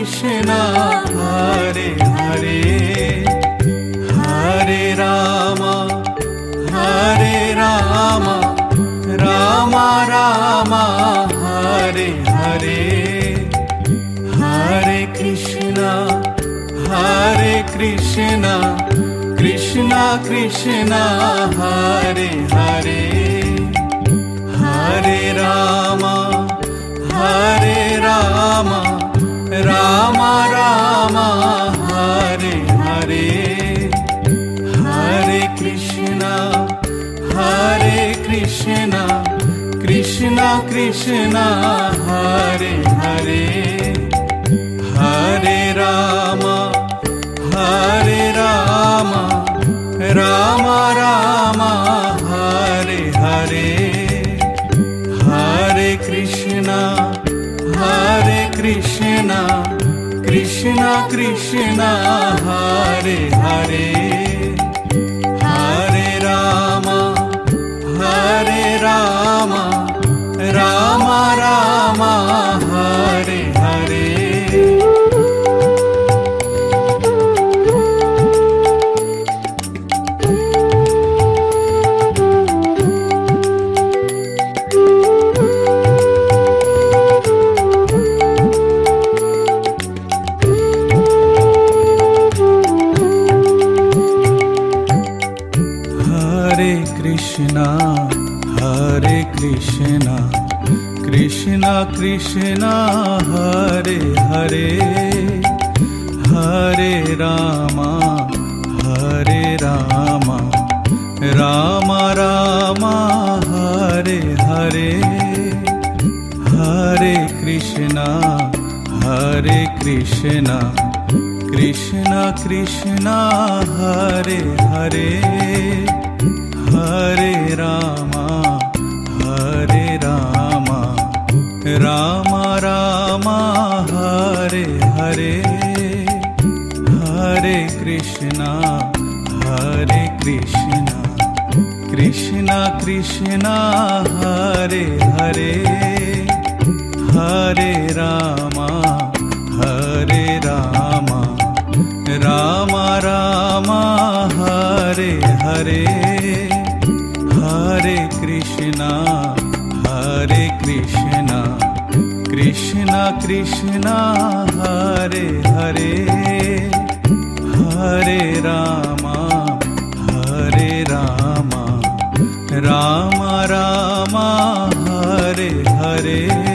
Krishna Hare Hare Hare Rama Rama Rama Hare Hare Hare Krishna Krishna Krishna Hare Hare Hare Rama Rama Rama Hare Hare Hare Krishna Krishna Krishna Hare Hare Hare Rama Rama Rama Hare Hare Hare Krishna Krishna Krishna Hare Hare Hare Rama Rama Rama Hare Hare Krishna Krishna Hare Hare Hare Rama Rama Rama Hare Hare Hare Krishna Krishna Krishna Hare Hare Hare Rama Rama Rama Hare Hare Hare Krishna Krishna Krishna Hare Hare Hare Rama Rama Rama Hare Hare Hare Krishna Krishna Krishna Hare Hare Hare Rama Rama Rama Hare Hare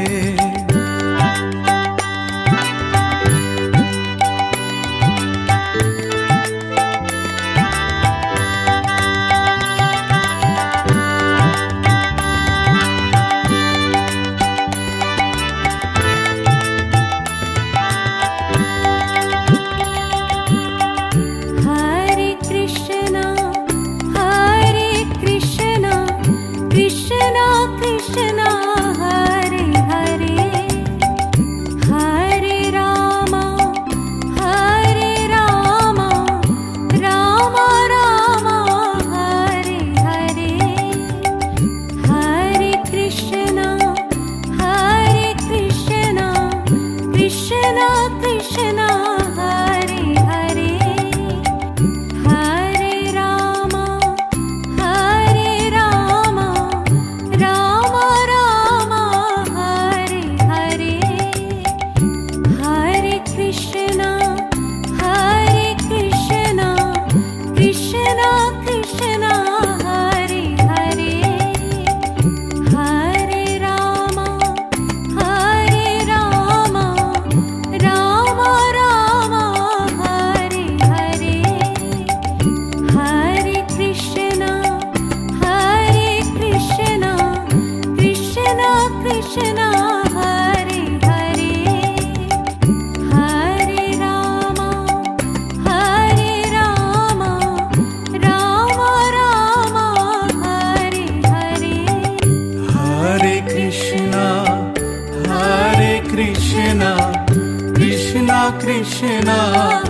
Krishna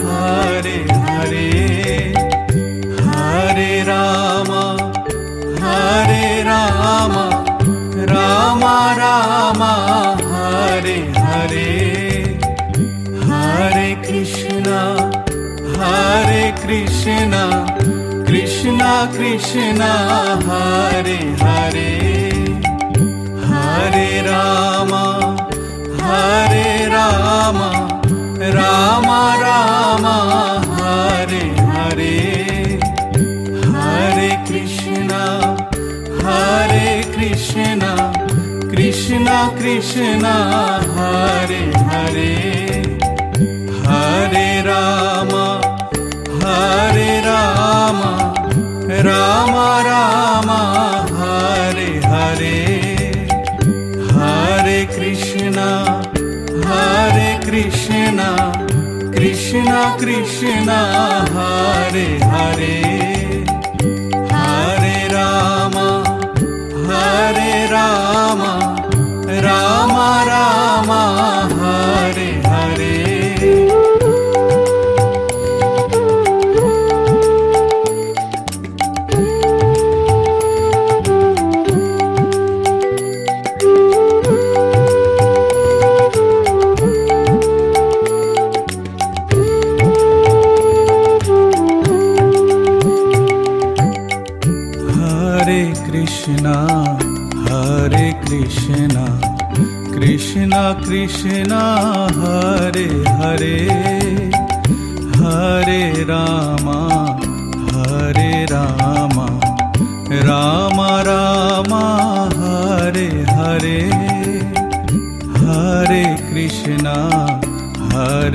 Hare Hare Hare Rama Rama Rama Hare Hare Hare Krishna Krishna Krishna Hare Hare Hare Rama Rama Rama Hare Hare Hare Krishna Krishna Krishna Hare Hare Hare Rama Rama Rama Hare Hare Hare Krishna Krishna Krishna Hare Hare Hare Rama Rama Rama Hare Hare Hare Krishna Krishna Krishna Hare Hare Hare Rama Rama Rama Hare Hare Hare Krishna